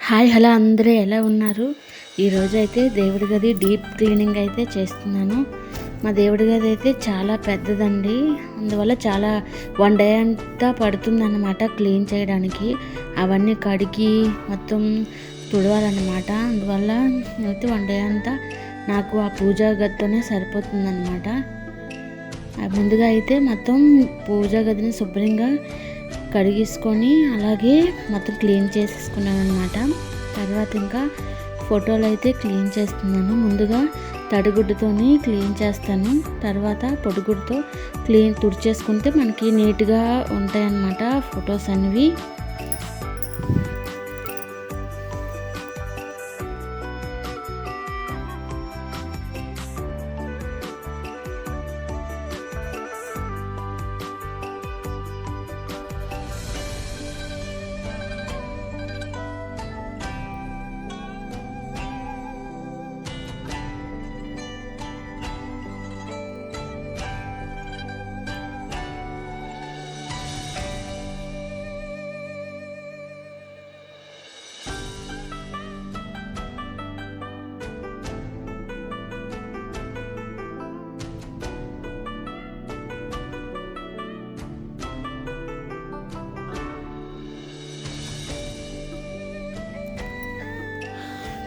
Hi hello అందరూ ఎలా ఉన్నారు? ఈరోజైతే దేవుడి గది డీప్ క్లీనింగ్ అయితే చేస్తున్నాను. మా దేవుడి గది అయితే చాలా పెద్దదండి. అందువల్ల చాలా 1 డే అంతా పడుతుందన్నమాట క్లీన్ చేయడానికి. అవన్నీ కడిగి మొత్తం తుడవాలన్నమాట. అందువల్ల అయితే 1 డే అంతా నాకు ఆ పూజా గదితోనే సరిపోతుందన్నమాట. ముందుగా అయితే మొత్తం పూజా గదిని శుభ్రంగా కడిగేసుకొని అలాగే మొత్తం క్లీన్ చేసేసుకున్నాను అనమాట. తర్వాత ఇంకా ఫోటోలు అయితే క్లీన్ చేస్తున్నాను. ముందుగా తడిగుడ్డుతోని క్లీన్ చేస్తాను. తర్వాత పొడిగుడ్డుతో తుడిచేసుకుంటే మనకి నీట్గా ఉంటాయన్నమాట ఫొటోస్ అనేవి.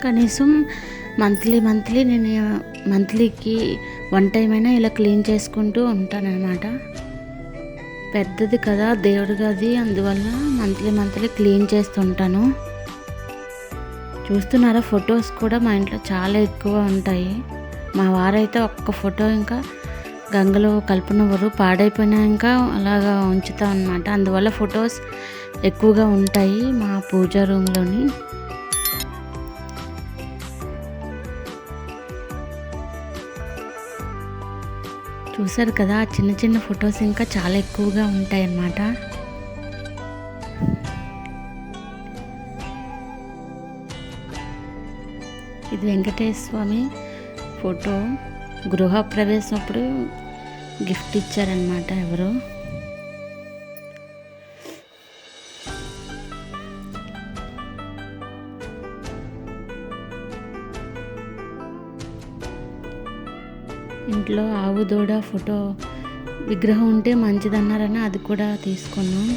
కనీసం మంత్లీ నేను మంత్లీకి 1 టైం అయినా ఇలా క్లీన్ చేసుకుంటూ ఉంటానన్నమాట. పెద్దది కదా దేవుడి గది, అందువల్ల మంత్లీ క్లీన్ చేస్తుంటాను. చూస్తున్నారా, ఫొటోస్ కూడా మా ఇంట్లో చాలా ఎక్కువ ఉంటాయి. మా వారైతే ఒక్క ఫోటో ఇంకా గంగలో కలుపునివ్వరు, పాడైపోయినా ఇంకా అలాగా ఉంచుతాం అన్నమాట. అందువల్ల ఫొటోస్ ఎక్కువగా ఉంటాయి మా పూజా రూమ్లోని. చూసారు కదా, చిన్న చిన్న ఫొటోస్ ఇంకా చాలా ఎక్కువగా ఉంటాయి అన్నమాట. ఇది వెంకటేశ్వర స్వామి ఫోటో. గృహప్రవేశం అప్పుడు గిఫ్ట్ ఇచ్చారనమాట ఎవరు. ఇంట్లో ఆవు దూడ ఫోటో విగ్రహం ఉంటే మంచిదన్నారని అది కూడా తీసుకున్నాం.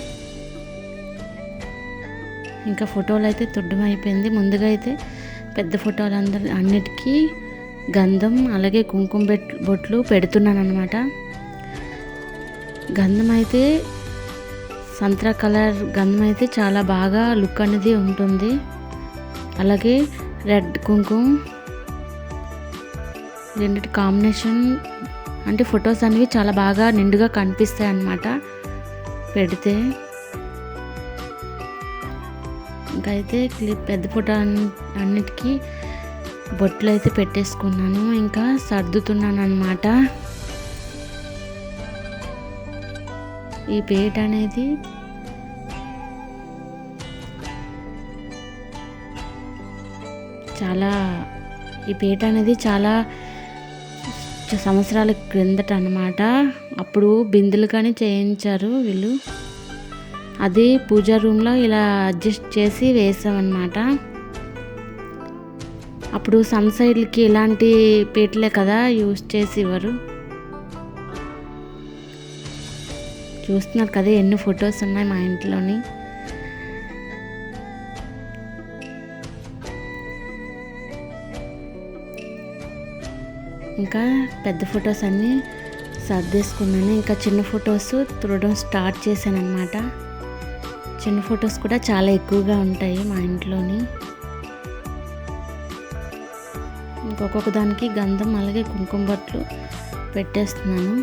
ఇంకా ఫోటోలు అయితే తుడ్డం అయిపోయింది. ముందుగా అయితే పెద్ద ఫోటోలు అన్నిటికీ గంధం అలాగే కుంకుమ బొట్లు పెడుతున్నాను అనమాట. గంధం అయితే సంత్రా కలర్ గంధం అయితే చాలా బాగా లుక్ అనేది ఉంటుంది. అలాగే రెడ్ కుంకుమ రెండిటి కాంబినేషన్ అంటే ఫొటోస్ అనేవి చాలా బాగా నిండుగా కనిపిస్తాయి అన్నమాట పెడితే. ఇంకా అయితే పెద్ద ఫోటో అన్నిటికీ బొట్లు అయితే పెట్టేసుకున్నాను. ఇంకా సర్దుతున్నాను అన్నమాట. ఈ పేట అనేది చాలా సంవత్సరాల క్రిందట అన్నమాట. అప్పుడు బిందెలు కానీ చేయించారు వీళ్ళు. అదే పూజా రూమ్లో ఇలా అడ్జస్ట్ చేసి వేసామన్నమాట. అప్పుడు సన్ సైడ్లకి ఇలాంటి పీటలే కదా యూజ్ చేసి ఇవ్వరు. చూస్తున్నారు కదా ఎన్ని ఫొటోస్ ఉన్నాయి మా ఇంట్లోని. ఇంకా పెద్ద ఫొటోస్ అన్నీ సర్దేసుకున్నాను. ఇంకా చిన్న ఫొటోస్ తుడడం స్టార్ట్ చేశాను అన్నమాట. చిన్న ఫొటోస్ కూడా చాలా ఎక్కువగా ఉంటాయి మా ఇంట్లోని. ఇంకొక దానికి గంధం అలాగే కుంకుమ బొట్లు పెట్టేస్తున్నాను.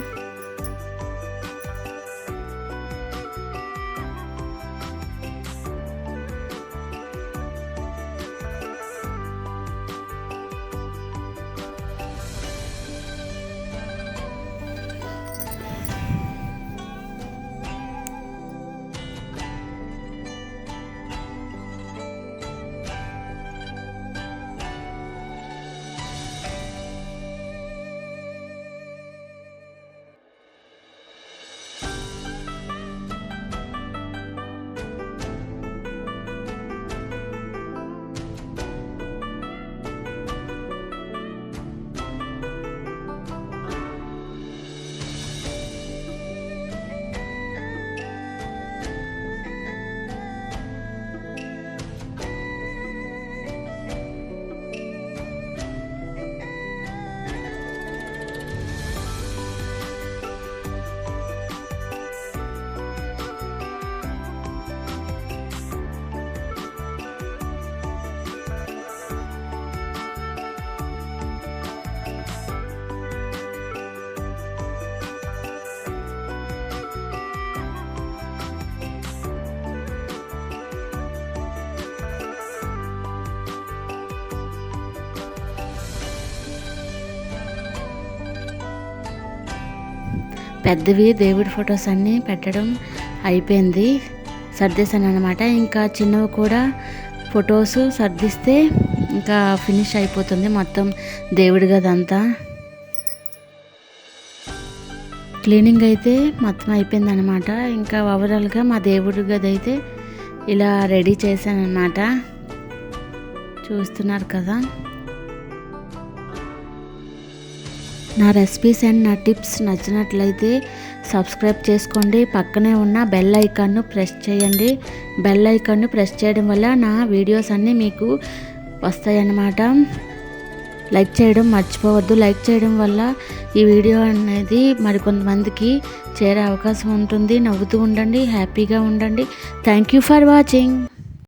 పెద్దవి దేవుడి ఫొటోస్ అన్నీ పెట్టడం అయిపోయింది, సర్దేశాను అనమాట. ఇంకా చిన్నవి కూడా ఫొటోస్ సర్దిస్తే ఇంకా ఫినిష్ అయిపోతుంది మొత్తం దేవుడి గది అంతా. క్లీనింగ్ అయితే మొత్తం అయిపోయింది అనమాట. ఇంకా ఓవరాల్గా మా దేవుడి గది అయితే ఇలా రెడీ చేశాను అనమాట, చూస్తున్నారు కదా. నా రెసిపీస్ అండ్ నా టిప్స్ నచ్చినట్లయితే సబ్స్క్రైబ్ చేసుకోండి. పక్కనే ఉన్న బెల్ ఐకాన్ను ప్రెస్ చేయండి. బెల్ ఐకాన్ను ప్రెస్ చేయడం వల్ల నా వీడియోస్ అన్నీ మీకు వస్తాయన్నమాట. లైక్ చేయడం మర్చిపోవద్దు. లైక్ చేయడం వల్ల ఈ వీడియో అనేది మరికొంతమందికి చేరే అవకాశం ఉంటుంది. నవ్వుతూ ఉండండి, హ్యాపీగా ఉండండి. Thank you for watching.